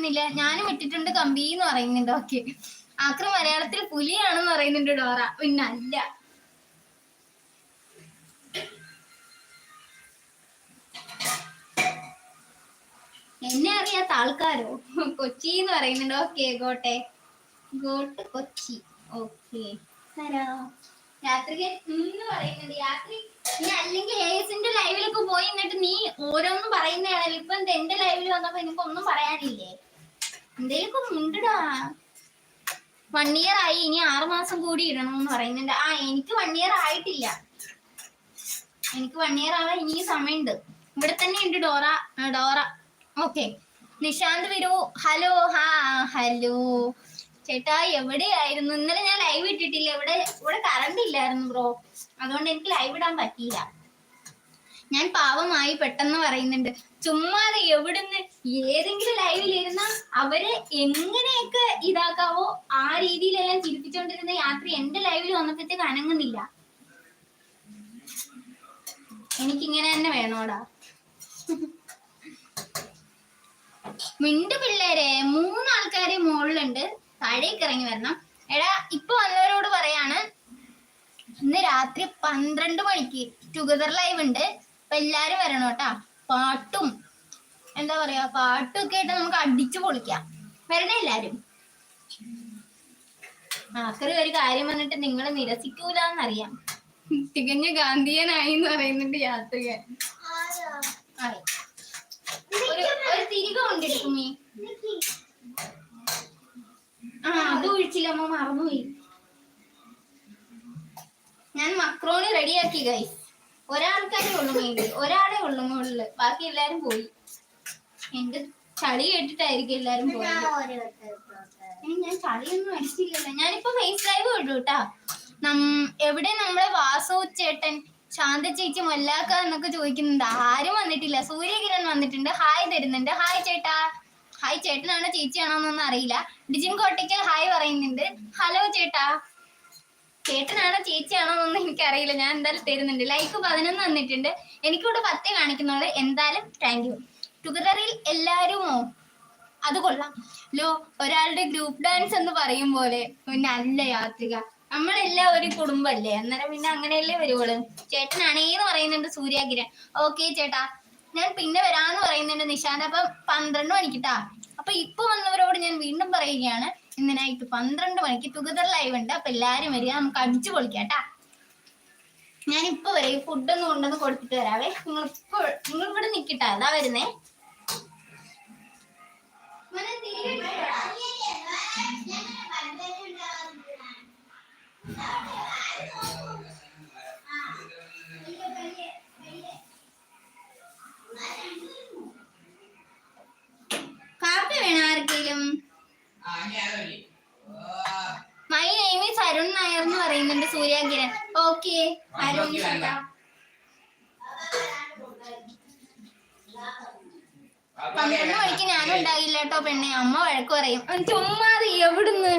പറയുന്നില്ല. ഞാനും ഇട്ടിട്ടുണ്ട് കമ്പി എന്ന് പറയുന്നുണ്ട്. ഓക്കെ, ആക്രി മലയാളത്തിൽ പുലിയാണെന്ന് പറയുന്നുണ്ട് ഡോറ. പിന്നെ അല്ല, എന്നെ അറിയാത്ത ആൾക്കാരോ? കൊച്ചി എന്ന് പറയുന്നുണ്ട്. ഓക്കെ, ഗോട്ടെ ഗോട്ട് കൊച്ചി. ഓക്കെ, യാത്രികൻ എന്ന് പറയുന്നുണ്ട്. യാത്രി നീ അല്ലെങ്കിൽ ഏസിന്റെ ലൈവിലൊക്കെ പോയി എന്നിട്ട് നീ ഓരോന്നും പറയുന്നതാണല്ലോ. ഇപ്പൊ എന്റെ ലൈവിൽ വന്നപ്പോ എനിക്കൊന്നും പറയാനില്ലേ? എന്തേലും ഉണ്ടടാ. 1 year ആയി, ഇനി 6 മാസം കൂടി ഇടണമെന്ന് പറയുന്നുണ്ട്. എനിക്ക് 1 year ആയിട്ടില്ല. എനിക്ക് 1 year ആവാൻ ഇനിയും സമയമുണ്ട്. ഇവിടെ തന്നെ ഉണ്ട് ഡോറ. ഓക്കെ, നിശാന്ത് വരൂ. ഹലോ. ഹലോ ചേട്ടാ, എവിടെയായിരുന്നു? ഇന്നലെ ഞാൻ ലൈവ് ഇട്ടിട്ടില്ല. ഇവിടെ കറണ്ട് ഇല്ലായിരുന്നു ബ്രോ, അതുകൊണ്ട് എനിക്ക് ലൈവ് ഇടാൻ പറ്റിയില്ല. ഞാൻ പാവമായി പെട്ടെന്ന് പറയുന്നുണ്ട്. ചുമ്മാതെ എവിടുന്ന് ഏതെങ്കിലും ലൈവിലിരുന്ന അവരെ എങ്ങനെയൊക്കെ ഇതാക്കാവോ ആ രീതിയിലെല്ലാം ചിരിപ്പിച്ചോണ്ടിരുന്ന യാത്രി എന്റെ ലൈവിൽ വന്നപ്പോഴത്തേക്ക് അനങ്ങുന്നില്ല. എനിക്കിങ്ങനെ തന്നെ വേണോടാ. മിണ്ട് പിള്ളേരെ, 3 ആൾക്കാരെ മുകളിലുണ്ട്, താഴേക്ക് ഇറങ്ങി വരണം. എടാ, ഇപ്പൊ വന്നവരോട് പറയാണ്, ഇന്ന് രാത്രി 12 മണിക്ക് ടുഗദർ ലൈവ് ഉണ്ട്. അപ്പൊ എല്ലാരും വരണം കേട്ടാ. പാട്ടും എന്താ പറയാ, പാട്ടും ഒക്കെ ആയിട്ട് നമുക്ക് അടിച്ചു പൊളിക്കാം. വരണേ എല്ലാരും. ആക്രി ഒരു കാര്യം പറഞ്ഞിട്ട് നിങ്ങൾ നിരസിക്കൂലെന്നറിയാം. തികഞ്ഞ ഗാന്ധിയനായി എന്ന് പറയുന്നുണ്ട് യാത്രികൻ. ഒരു തിരികെ കൊണ്ടിരിക്കുമേ. അത് ഒഴിച്ചില്ല, അമ്മ മറന്നുപോയി. ഞാൻ മക്രോണി റെഡിയാക്കി ഗൈസ്. ഒരാൾക്കാരേ ഉള്ളു മെയിൻ, ഒരാളെ ഉള്ളു മുകളില്, ബാക്കി എല്ലാരും പോയി. എന്റെ ചളി കേട്ടിട്ടായിരിക്കും എല്ലാരും പോയത്. ഞാൻ ചളിയൊന്നും അടിച്ചില്ലല്ലോ. ഞാനിപ്പോ ഫേസ് ലൈവ് ഇട്ടു കേട്ടാ. എവിടെ നമ്മളെ വാസു ചേട്ടൻ, ശാന്ത ചേച്ചി, മൊല്ലാക്ക എന്നൊക്കെ ചോദിക്കുന്നുണ്ട്. ആരും വന്നിട്ടില്ല. സൂര്യകിരൺ വന്നിട്ടുണ്ട്, ഹായ് തരുന്നുണ്ട്. ഹായ് ചേട്ടാ. ഹായ് ചേട്ടനാണോ ചേച്ചിയാണോന്നൊന്നും അറിയില്ല. ഡിജിൻ കോട്ടയ്ക്കൽ ഹായ് പറയുന്നുണ്ട്. ഹലോ ചേട്ടാ. ചേട്ടനാണോ ചേച്ചിയാണോന്നൊന്നും എനിക്കറിയില്ല. ഞാൻ എന്തായാലും തരുന്നുണ്ട്. ലൈക്ക് 11 വന്നിട്ടുണ്ട്. എനിക്കിവിടെ 10 കാണിക്കുന്നുള്ളൂ. എന്തായാലും താങ്ക് യു. ടുഗദറിൽ എല്ലാരുമോ? അത് കൊള്ളാം ലോ. ഒരാളുടെ ഗ്രൂപ്പ് ഡാൻസ് എന്ന് പറയും പോലെ. പിന്നെ അല്ല യാത്രിക, നമ്മളെല്ലാം ഒരു കുടുംബല്ലേ, അന്നേരം പിന്നെ അങ്ങനെയല്ലേ വരുവുള്ളൂ. ചേട്ടനാണേന്ന് പറയുന്നുണ്ട് സൂര്യകിരൺ. ഓക്കെ ചേട്ടാ, ഞാൻ പിന്നെ വരാന്ന് പറയുന്നുണ്ട് നിശാന്ത്. അപ്പം 12 മണിക്കിട്ടാ. അപ്പൊ ഇപ്പൊ വന്നവരോട് ഞാൻ വീണ്ടും പറയുകയാണ്, ഇന്ന് നൈറ്റ് 12 മണിക്ക് ടുഗദർ ലൈവ് ഉണ്ട്. അപ്പൊ എല്ലാരും വരിക, നമുക്ക് അടിച്ചു പൊളിക്കാട്ടാ. ഞാനിപ്പോ വരാം. ഫുഡൊന്നും കൊണ്ടൊന്ന് കൊടുത്തിട്ട് വരാവേ. നിങ്ങൾ ഇവിടെ നിക്കട്ടാ. അതാ വരുന്നേ. കാപ്പി വേണം ആർക്കെങ്കിലും? My name is Arun Nair എന്ന് പറയുന്നുണ്ട് സൂര്യകിരൺ. ഓക്കെ അരുൺ. 12 മണിക്ക് ഞാനും ഉണ്ടാകില്ല കേട്ടോ പെണ്ണെ, അമ്മ വഴക്ക് പറയും. ചുമ്മാതെ എവിടുന്ന്.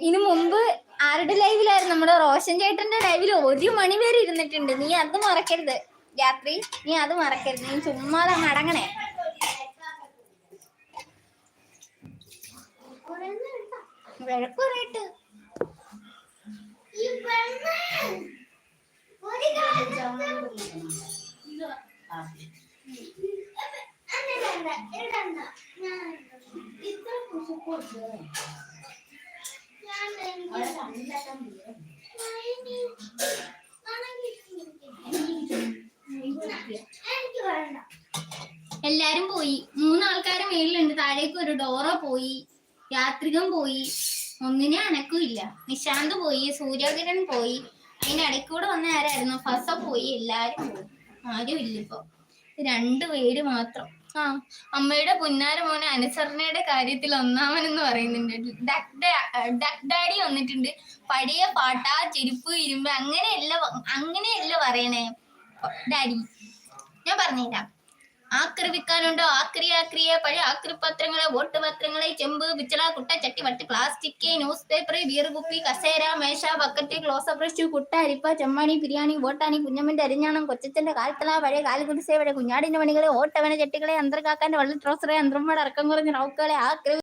ഇതിനു മുമ്പ് ആരുടെ ലൈവിലായിരുന്നു? നമ്മുടെ റോഷൻ ചേട്ടന്റെ ലൈവിൽ 1 മണി വരെ ഇരുന്നിട്ടുണ്ട്. നീ അത് മറക്കരുത് യാത്രി, നീ അത് മറക്കരുത്. നീ ചുമ്മാതെ മടങ്ങണേ. വഴക്ക് പറയട്ട്. എല്ലാരും പോയി. 3 ആൾക്കാരും മേളിലുണ്ട്. താഴേക്ക് ഒരു ഡോറ പോയി, യാത്രികൻ പോയി, ഒന്നിനെ അനക്കില്ല. നിശാന്ത് പോയി, സൂര്യകിരൺ പോയി. അതിനിടയ്ക്കൂടെ വന്ന ആരായിരുന്നു? ഫസ പോയി. എല്ലാരും പോയി, ആരും ഇല്ല ഇപ്പൊ. 2 പേര് മാത്രം. അമ്മയുടെ പുന്നാര മോനെ അനുസരണയുടെ കാര്യത്തിൽ ഒന്നാമനെന്ന് പറയുന്നുണ്ട്. ഡക് ഡാഡി വന്നിട്ടുണ്ട്. പഴയ പാട്ടാ, ചെരുപ്പ്, ഇരുമ്പ്, അങ്ങനെയല്ല പറയണേ ഡാഡി. ഞാൻ പറഞ്ഞുതരാം. ആക്രമിക്കാനുണ്ടോ? ആക്രിയെ പഴയ ആക്രിപത്രങ്ങളെ, വോട്ട് പത്രങ്ങളെ, ചെമ്പ്, പിച്ചള, കുട്ട, ചട്ടി, വട്ട്, പ്ലാസ്റ്റിക്, ന്യൂസ് പേപ്പർ, ബിയർ കുപ്പി, കസേര, മേശ, ബക്കറ്റ്, ക്ലോസ് ബ്രഷ്, കുട്ട, അരിപ്പ, ചെമ്മാണി, ബിരിയാണി, ബോട്ടാണി, കുഞ്ഞമ്മന്റെ അരിഞ്ഞാണം, കൊച്ചച്ഛന്റെ കാൽത്തള, പഴയ കാലുകുടിസേ, പഴയ കുഞ്ഞാടിന്റെ മണികളെ, ഓട്ടവന ചട്ടികളെ, അന്തർകാക്കാന്റെ വള്ളി ട്രോസറെ, അന്തർമ്മയുടെ ഇറക്കം കുറഞ്ഞ റൗക്കുകളെ,